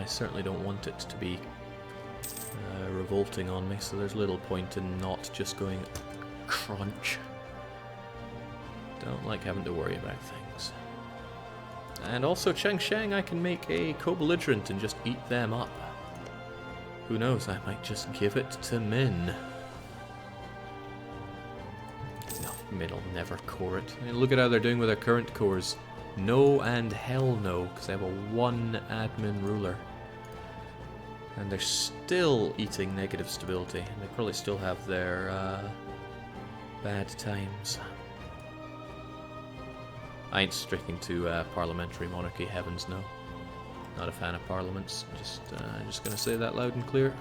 certainly don't want it to be revolting on me, so there's little point in not just going crunch. Don't like having to worry about things. And also Changsheng, I can make a co-belligerent and just eat them up. Who knows, I might just give it to Min. No, Min will never core it. I mean, look at how they're doing with their current cores. No and hell no, because they have a 1 admin ruler. And they're still eating negative stability. And they probably still have their bad times. I ain't sticking to parliamentary monarchy, heavens no. Not a fan of parliaments, just gonna say that loud and clear.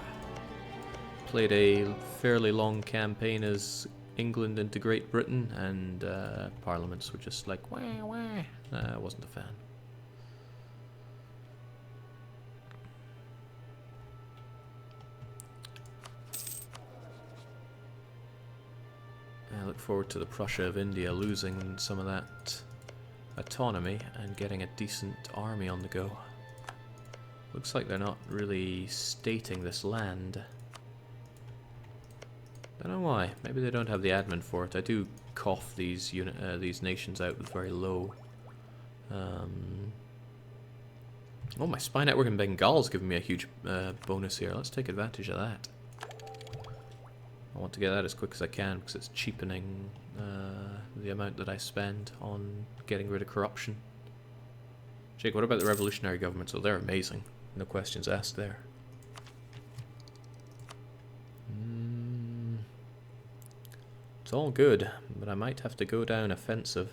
Played a fairly long campaign as England into Great Britain, and parliaments were just like, wah wah. I wasn't a fan. I look forward to the Prussia of India losing some of that autonomy and getting a decent army on the go. Looks like they're not really stating this land. Don't know why. Maybe they don't have the admin for it. I do cough these nations out with very low. Oh, my spy network in Bengal's giving me a huge bonus here. Let's take advantage of that. I want to get that as quick as I can because it's cheapening the amount that I spend on getting rid of corruption. Jake, what about the revolutionary governments? Oh, they're amazing. No questions asked there. It's all good, but I might have to go down offensive.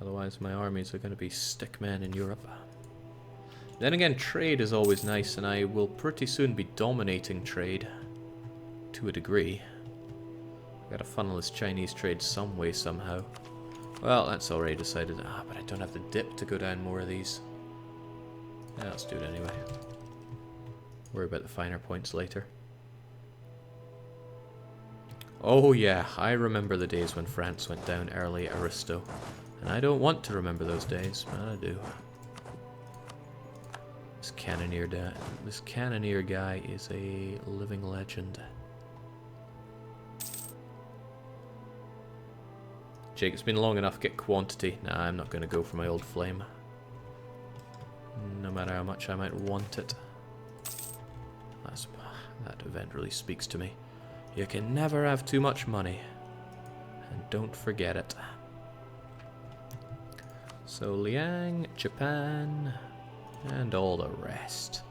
Otherwise my armies are going to be stickmen in Europe. Then again, trade is always nice, and I will pretty soon be dominating trade. To a degree. Gotta funnel this Chinese trade some way, somehow. Well, that's already decided. Ah, but I don't have the dip to go down more of these. Yeah, let's do it anyway. Worry about the finer points later. Oh yeah, I remember the days when France went down early Aristo. And I don't want to remember those days, but I do. This cannoneer guy is a living legend. Jake, it's been long enough, get quantity. Nah, I'm not going to go for my old flame. No matter how much I might want it. That event really speaks to me. You can never have too much money. And don't forget it. So Liang, Japan, and all the rest.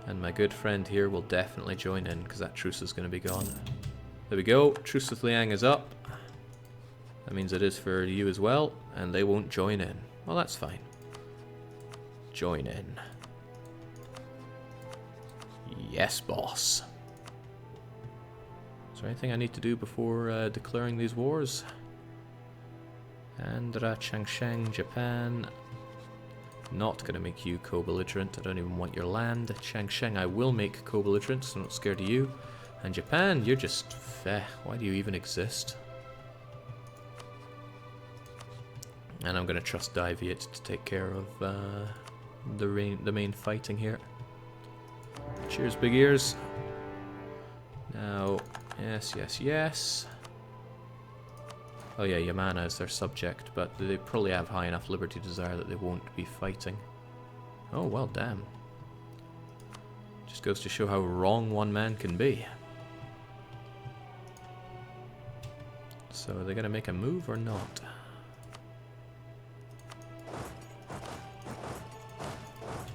And my good friend here will definitely join in, because that truce is going to be gone. There we go, truce with Liang is up. That means it is for you as well, and they won't join in. Well, that's fine. Join in. Yes, boss. Is there anything I need to do before declaring these wars? Andhra, Changsheng, Japan. Not going to make you co-belligerent. I don't even want your land. Changsheng I will make co-belligerent, so I'm not scared of you. And Japan, you're just feh. Why do you even exist? And I'm going to trust Diviate to take care of the main fighting here. Cheers, big ears. Now, yes. Oh yeah, Yamana is their subject, but they probably have high enough liberty desire that they won't be fighting. Oh, well, damn. Just goes to show how wrong one man can be. So are they going to make a move or not?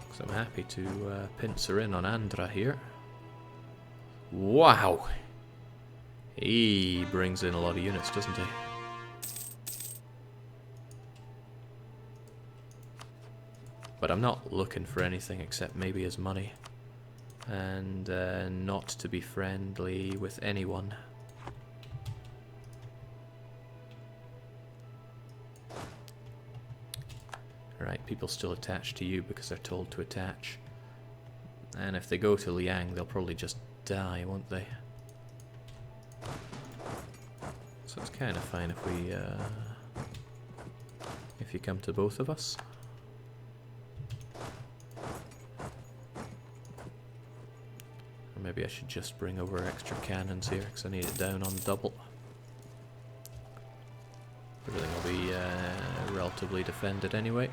Because I'm happy to pincer in on Andhra here. Wow! He brings in a lot of units, doesn't he? But I'm not looking for anything except maybe his money. And not to be friendly with anyone. Alright, people still attach to you because they're told to attach. And if they go to Liang, they'll probably just die, won't they? So it's kind of fine if we, if you come to both of us. maybe I should just bring over extra cannons here, because I need it down on double. Everything will be relatively defended anyway.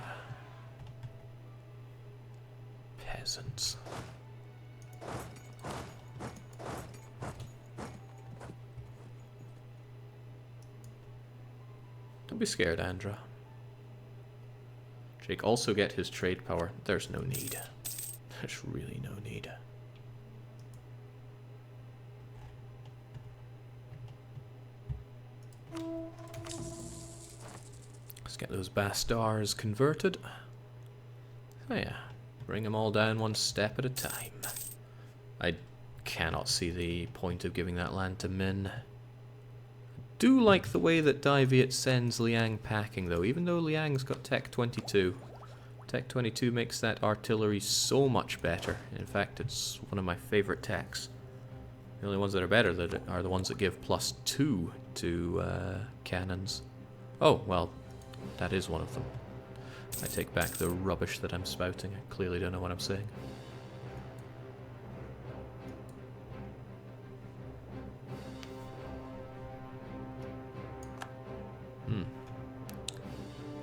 Peasants. Don't be scared, Andra. Jake, also get his trade power. There's no need. There's really no need. Let's get those bastards converted. Oh yeah, bring them all down one step at a time. I cannot see the point of giving that land to Min. Do like the way that Dai Viet sends Liang packing though, even though Liang's got Tech 22. Tech 22 makes that artillery so much better. In fact, it's one of my favorite techs. The only ones that are better are the ones that give +2 to cannons. Oh, well, that is one of them. I take back the rubbish that I'm spouting. I clearly don't know what I'm saying.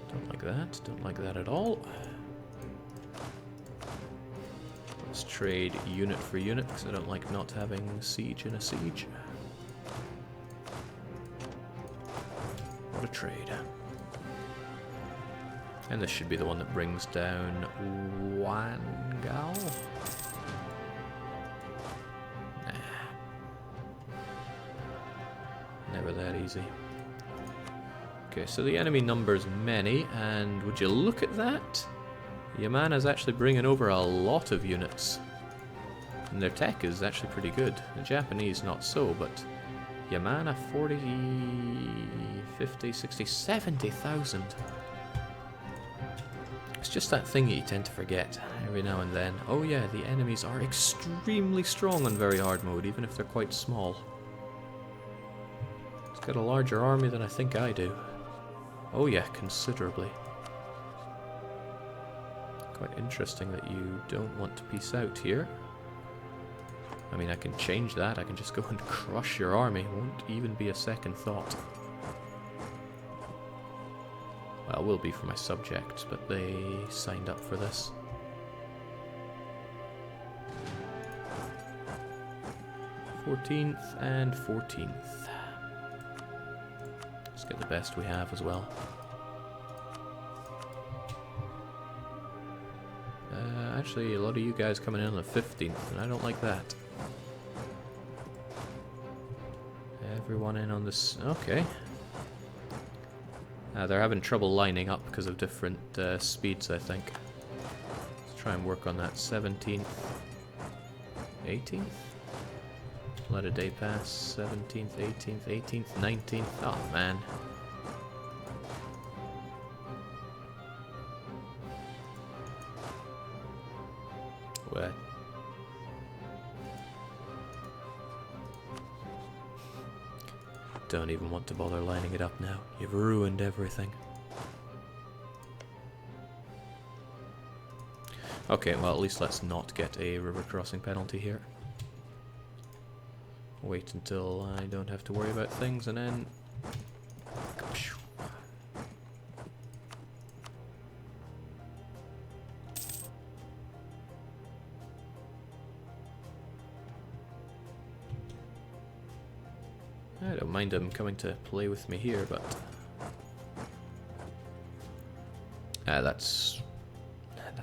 Don't like that. Don't like that at all. Let's trade unit for unit, because I don't like not having siege in a siege. What a trade. And this should be the one that brings down Wangao. Nah. Never that easy. Okay, so the enemy number's many, and would you look at that? Yamana's actually bringing over a lot of units. And their tech is actually pretty good. The Japanese not so, but Yamana 40, 50, 60, 70,000. It's just that thing that you tend to forget every now and then. Oh yeah, the enemies are extremely strong on very hard mode, even if they're quite small. It's got a larger army than I think I do. Oh yeah, considerably. Quite interesting that you don't want to peace out here. I mean, I can change that. I can just go and crush your army. Won't even be a second thought. Well, it will be for my subjects, but they signed up for this. '14th and 14th. Let's get the best we have as well. Actually, a lot of you guys coming in on the 15th, and I don't like that. Everyone in on this. Okay. They're having trouble lining up because of different speeds, I think. Let's try and work on that. 17th. 18th? Let a day pass. 17th, 18th, 18th, 19th. Oh, man. What? Don't even want to bother lining it up now. You've ruined everything. Okay, well, at least let's not get a river crossing penalty here. Wait until I don't have to worry about things, and then... I don't mind them coming to play with me here, but... that's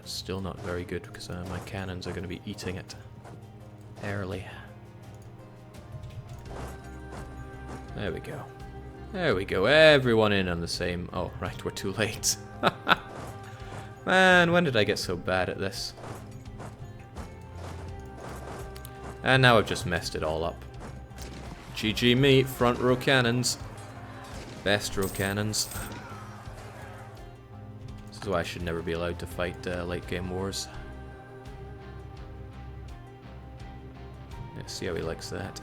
still not very good, because my cannons are going to be eating it early. There we go. There we go. Everyone in on the same... Oh, right, we're too late. Man, when did I get so bad at this? And now I've just messed it all up. GG me, front row cannons. Best row cannons. This is why I should never be allowed to fight late game wars. Let's see how he likes that.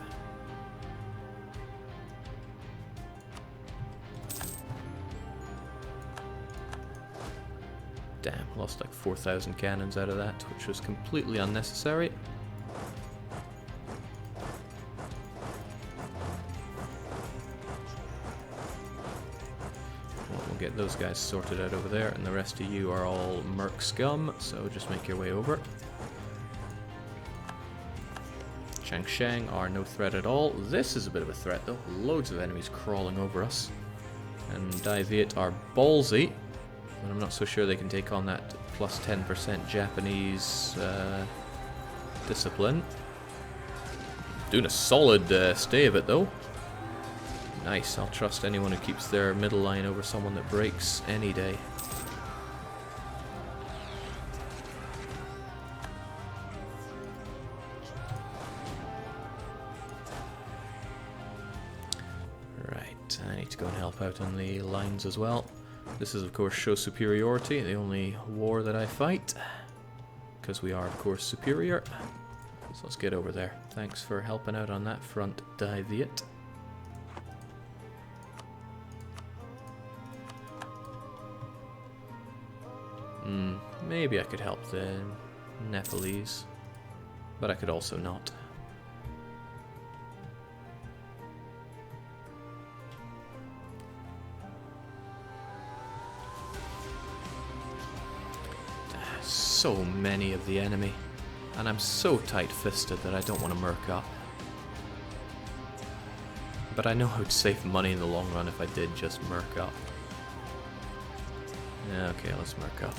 Damn, lost like 4,000 cannons out of that, which was completely unnecessary. I'll get those guys sorted out over there, and the rest of you are all merc scum, so just make your way over. Shang are no threat at all. This is a bit of a threat though. Loads of enemies crawling over us. And Daiviet are ballsy, but I'm not so sure they can take on that plus 10% Japanese discipline. Doing a solid stay of it though. Nice, I'll trust anyone who keeps their middle line over someone that breaks any day. Right, I need to go and help out on the lines as well. This is of course show superiority, the only war that I fight. Because we are of course superior. So let's get over there. Thanks for helping out on that front, Daiviet. Maybe I could help the Nepalese, but I could also not. So many of the enemy, and I'm so tight-fisted that I don't want to merc up. But I know I would save money in the long run if I did just merc up. Okay, let's merc up.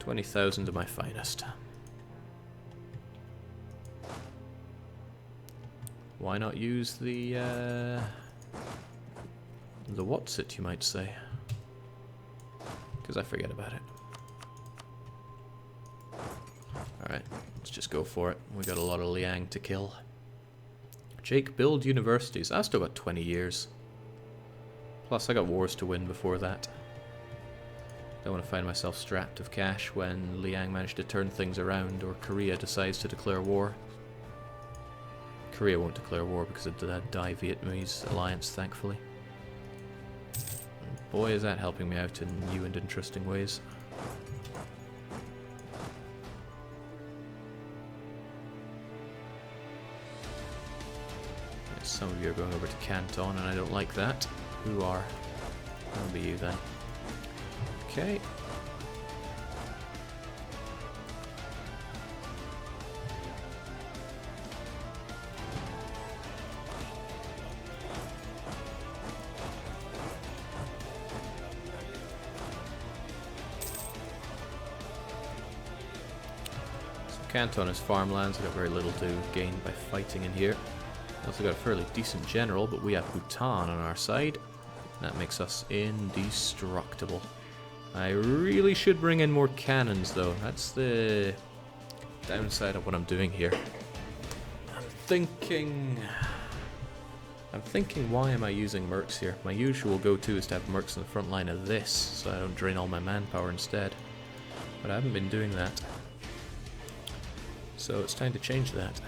$20,000 of my finest. Why not use the what's it, you might say? Because I forget about it. Alright, let's just go for it. We got a lot of Liang to kill. Jake, build universities. I still got 20 years. Plus I got wars to win before that. Don't want to find myself strapped of cash when Liang managed to turn things around or Korea decides to declare war. Korea won't declare war because of the Dai-Vietnamese alliance, thankfully. And boy, is that helping me out in new and interesting ways. Some of you are going over to Canton, and I don't like that. Who are? That'll be you then. Okay. So Canton is farmlands. I've got very little to gain by fighting in here. I also got a fairly decent general, but we have Bhutan on our side. That makes us indestructible. I really should bring in more cannons, though. That's the downside of what I'm doing here. I'm thinking, why am I using mercs here? My usual go-to is to have mercs in the front line of this, so I don't drain all my manpower instead. But I haven't been doing that. So it's time to change that.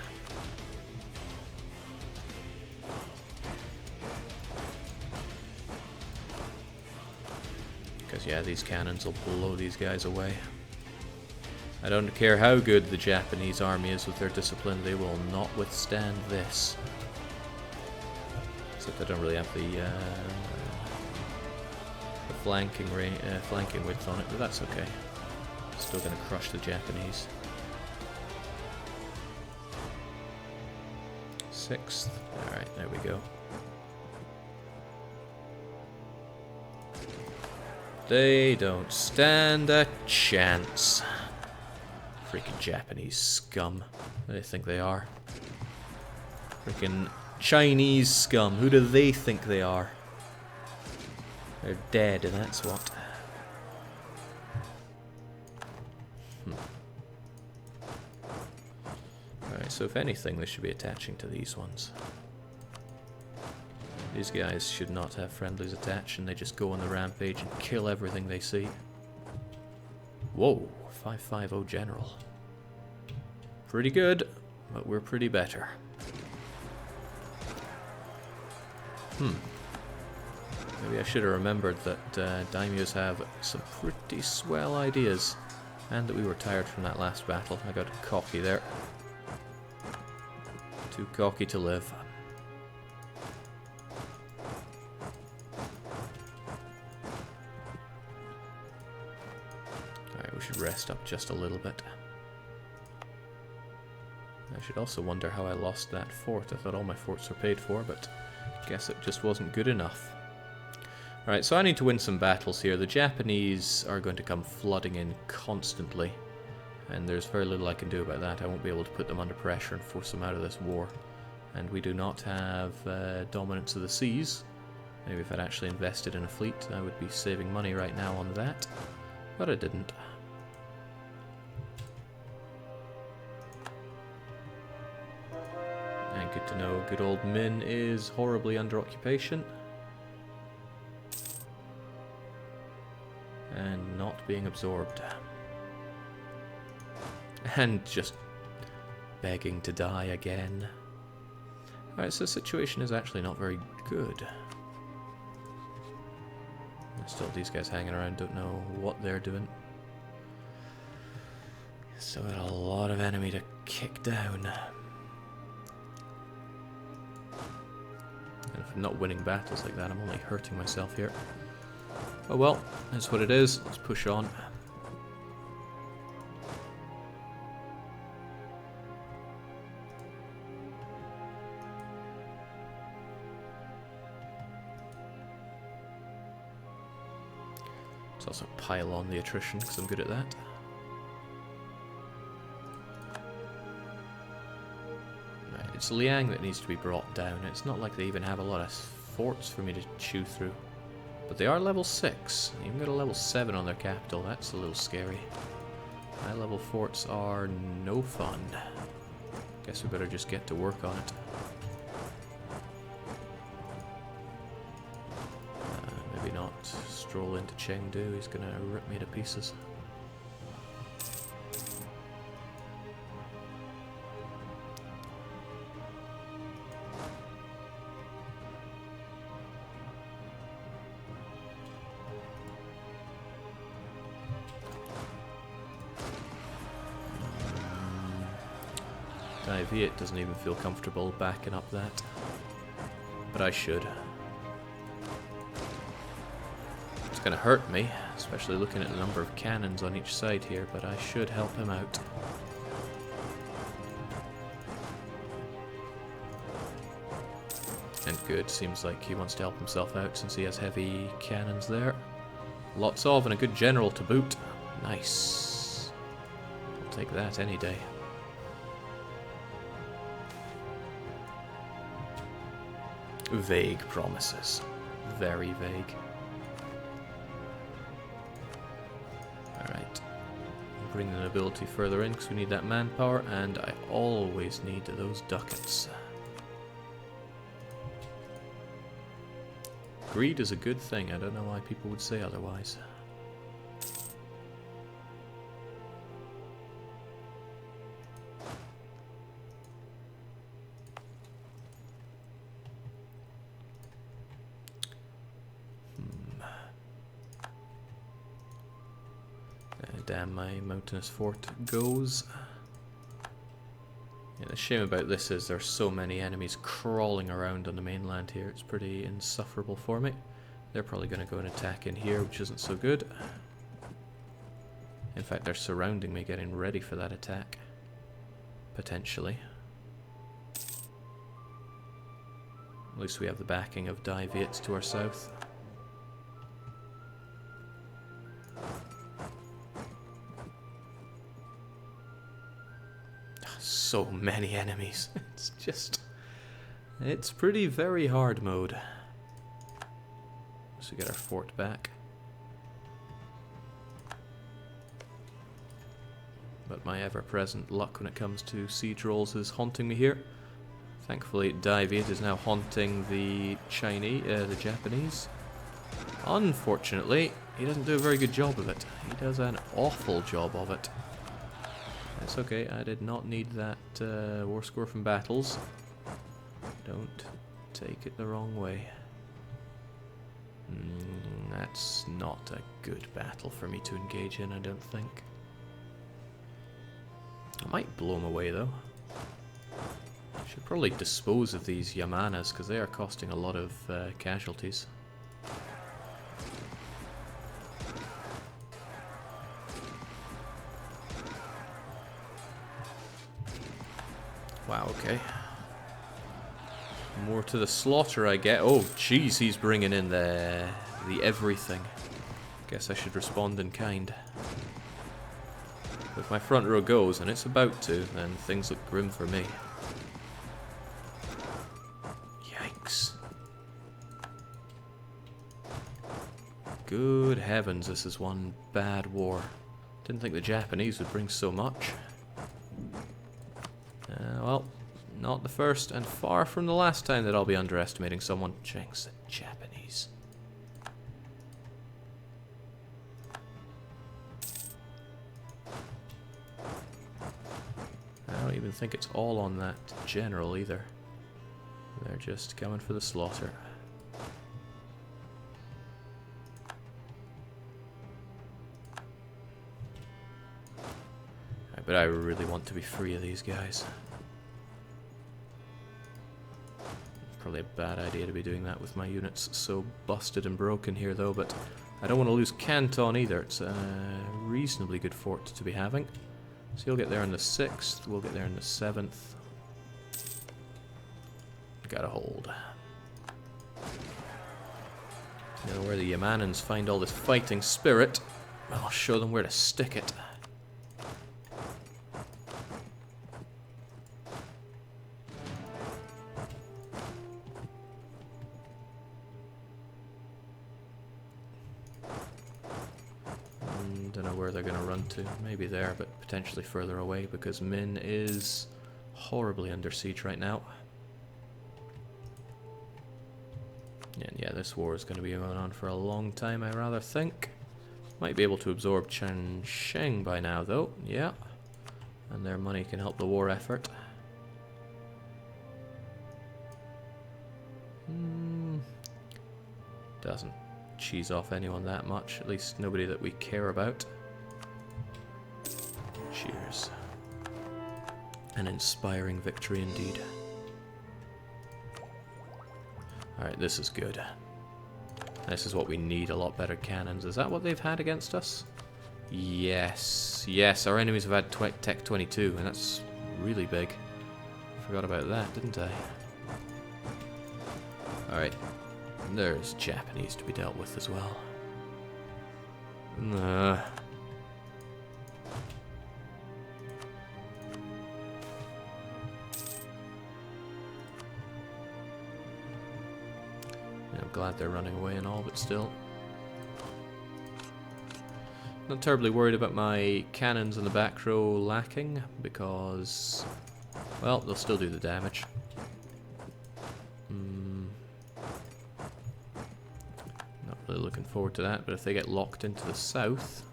Because, yeah, these cannons will blow these guys away. I don't care how good the Japanese army is with their discipline, they will not withstand this. Except I don't really have the flanking width on it, but that's okay. Still going to crush the Japanese. 6th. Alright, there we go. They don't stand a chance. Freaking Japanese scum. Who do they think they are? Freaking Chinese scum. Who do they think they are? They're dead, and that's what. Alright, so if anything, they should be attaching to these ones. These guys should not have friendlies attached, and they just go on the rampage and kill everything they see. Whoa, 550 general. Pretty good, but we're pretty better. Maybe I should have remembered that daimyos have some pretty swell ideas. And that we were tired from that last battle. I got cocky there. Too cocky to live. Alright, we should rest up just a little bit. I should also wonder how I lost that fort. I thought all my forts were paid for, but I guess it just wasn't good enough. Alright, so I need to win some battles here. The Japanese are going to come flooding in constantly, and there's very little I can do about that. I won't be able to put them under pressure and force them out of this war. And we do not have dominance of the seas. Maybe if I'd actually invested in a fleet, I would be saving money right now on that, but I didn't. And good to know good old Min is horribly under occupation. And not being absorbed. And just begging to die again. Alright, so the situation is actually not very good. Still, these guys hanging around don't know what they're doing. Still got a lot of enemy to kick down. And if I'm not winning battles like that, I'm only hurting myself here. Oh well, that's what it is. Let's push on. Let's also pile on the attrition, because I'm good at that. Right, it's Liang that needs to be brought down. It's not like they even have a lot of forts for me to chew through. But they are level 6. They even got a level 7 on their capital. That's a little scary. High level forts are no fun. Guess we better just get to work on it. Maybe not stroll into Chengdu. He's gonna rip me to pieces. Viet doesn't even feel comfortable backing up that, but I should. It's gonna hurt me, especially looking at the number of cannons on each side here, but I should help him out. And good, seems like he wants to help himself out since he has heavy cannons there. Lots of, and a good general to boot. Nice. I'll take that any day. Vague promises. Very vague. Alright. Bring the nobility further in because we need that manpower, and I always need those ducats. Greed is a good thing. I don't know why people would say otherwise. Damn, my mountainous fort goes. Yeah, the shame about this is there's so many enemies crawling around on the mainland here. It's pretty insufferable for me. They're probably going to go and attack in here, which isn't so good. In fact, they're surrounding me, getting ready for that attack. Potentially. At least we have the backing of Dai Viet to our south. So many enemies. It's pretty very hard mode. So we get our fort back. But my ever-present luck when it comes to siege rolls is haunting me here. Thankfully, Dai Viet is now haunting the Japanese. Unfortunately, he doesn't do a very good job of it. He does an awful job of it. That's okay, I did not need that war score from battles. Don't take it the wrong way. That's not a good battle for me to engage in, I don't think. I might blow them away though. Should probably dispose of these Yamanas because they are costing a lot of casualties. Wow, okay. More to the slaughter I get. Oh, jeez, he's bringing in the everything. Guess I should respond in kind. If my front row goes, and it's about to, then things look grim for me. Yikes. Good heavens, this is one bad war. Didn't think the Japanese would bring so much. Well, not the first, and far from the last time that I'll be underestimating someone. Jinx, the Japanese. I don't even think it's all on that general either. They're just coming for the slaughter. But I really want to be free of these guys. Probably a bad idea to be doing that with my units so busted and broken here though, but I don't want to lose Canton either. It's a reasonably good fort to be having. So you'll get there on the 6th, we'll get there on the 7th. Gotta hold. Now where the Yamanans find all this fighting spirit, I'll show them where to stick it. Don't know where they're going to run to. Maybe there, but potentially further away because Min is horribly under siege right now. And yeah, this war is going to be going on for a long time, I rather think. Might be able to absorb Changsheng by now, though. Yeah. And their money can help the war effort. Doesn't cheese off anyone that much, at least nobody that we care about. Cheers. An inspiring victory indeed. Alright, this is good. This is what we need, a lot better cannons. Is that what they've had against us? Yes. Yes, our enemies have had Tech 22, and that's really big. Forgot about that, didn't I? Alright. There's Japanese to be dealt with as well. Yeah, I'm glad they're running away and all, but still. Not terribly worried about my cannons in the back row lacking, because, well, they'll still do the damage. Really looking forward to that, but if they get locked into the south,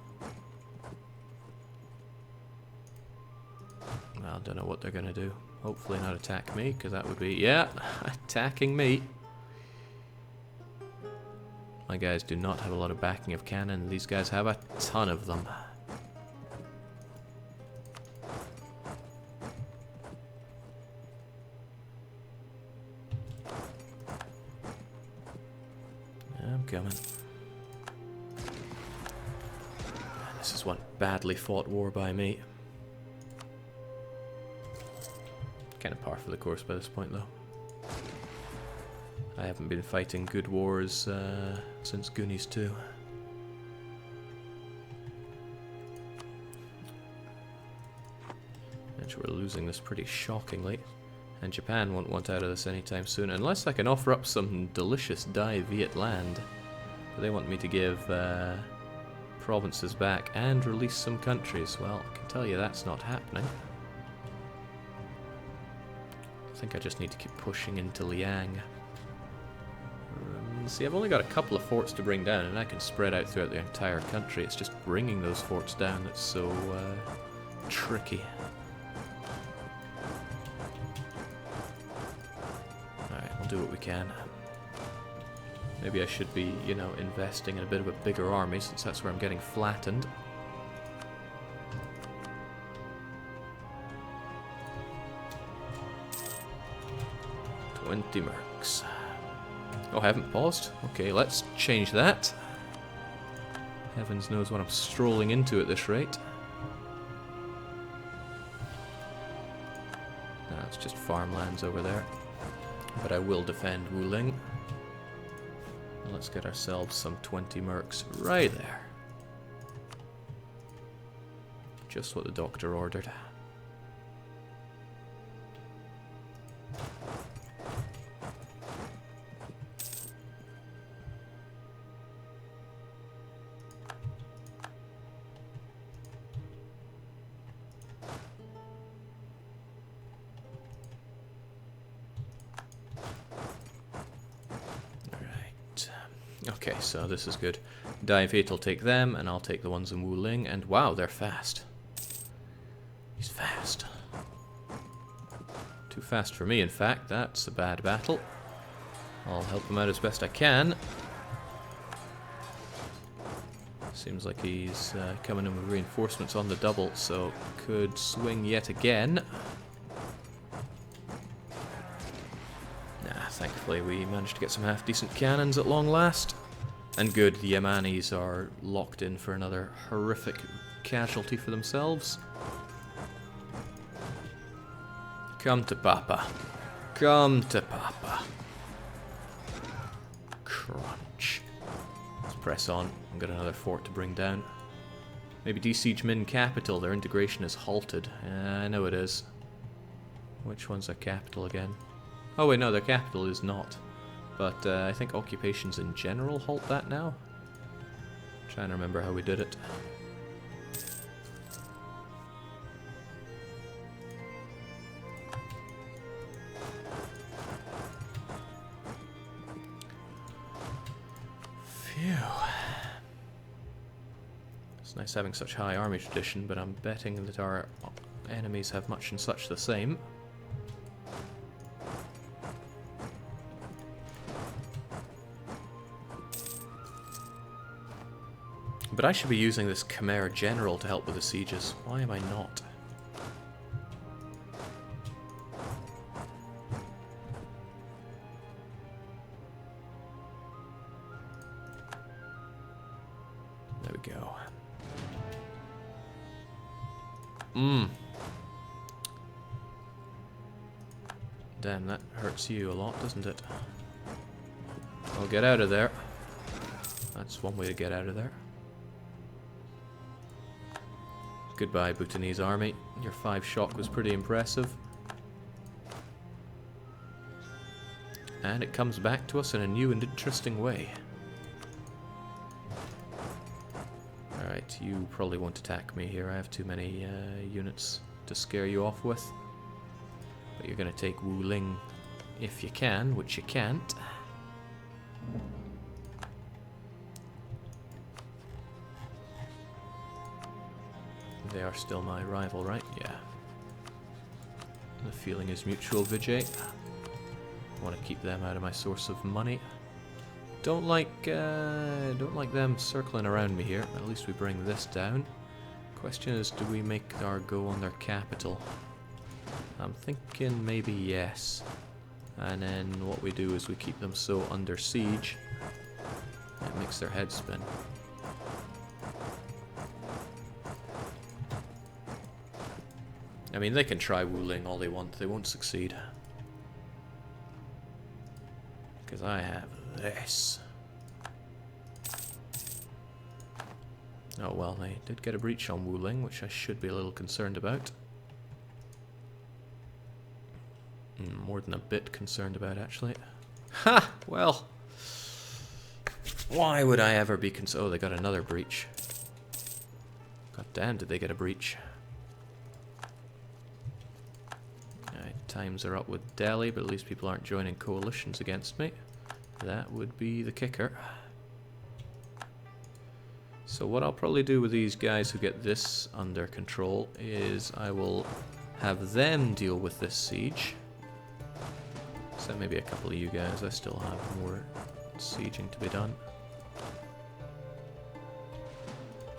well, I don't know what they're going to do. Hopefully not attack me, because that would be, yeah, attacking me. My guys do not have a lot of backing of cannon. These guys have a ton of them. I'm coming. This is one badly fought war by me. Kind of par for the course by this point, though. I haven't been fighting good wars since Goonies 2. Actually, we're losing this pretty shockingly. And Japan won't want out of this anytime soon, unless I can offer up some delicious Dai Viet land. But they want me to give provinces back and release some countries. Well, I can tell you that's not happening. I think I just need to keep pushing into Liang. See, I've only got a couple of forts to bring down, and I can spread out throughout the entire country. It's just bringing those forts down that's so tricky. Do what we can. Maybe I should be, you know, investing in a bit of a bigger army, since that's where I'm getting flattened. 20 mercs. Oh, I haven't paused? Okay, let's change that. Heavens knows what I'm strolling into at this rate. No, it's just farmlands over there. But I will defend Wuling. Let's get ourselves some 20 mercs right there. Just what the doctor ordered. Okay, so this is good. Dive 8 will take them, and I'll take the ones in Wuling, and wow, they're fast. He's fast. Too fast for me, in fact. That's a bad battle. I'll help him out as best I can. Seems like he's coming in with reinforcements on the double, so could swing yet again. Thankfully we managed to get some half-decent cannons at long last. And good, the Yemanis are locked in for another horrific casualty for themselves. Come to Papa. Come to Papa. Crunch. Let's press on. I've got another fort to bring down. Maybe desiege Min capital. Their integration is halted. I know it is. Which one's their capital again? Oh wait, no, their capital is not. But I think occupations in general halt that now. Trying to remember how we did it. Phew. It's nice having such high army tradition, but I'm betting that our enemies have much and such the same. But I should be using this Khmer General to help with the sieges. Why am I not? There we go. Damn, that hurts you a lot, doesn't it? I'll get out of there. That's one way to get out of there. Goodbye, Bhutanese army. Your 5 shock was pretty impressive. And it comes back to us in a new and interesting way. Alright, you probably won't attack me here. I have too many units to scare you off with. But you're going to take Wuling if you can, which you can't. They are still my rival, right? Yeah. The feeling is mutual, Vijay. I want to keep them out of my source of money. Don't like them circling around me here. At least we bring this down. Question is, do we make our go on their capital? I'm thinking maybe yes. And then what we do is we keep them so under siege. It makes their head spin. I mean, they can try Wuling all they want, they won't succeed. Because I have this. Oh well, they did get a breach on Wuling, which I should be a little concerned about. More than a bit concerned about, actually. Ha! Well, why would I ever be concerned? Oh, they got another breach. God damn, did they get a breach? Times are up with Delhi, but at least people aren't joining coalitions against me. That would be the kicker. So what I'll probably do with these guys who get this under control is I will have them deal with this siege. So maybe a couple of you guys, I still have more sieging to be done.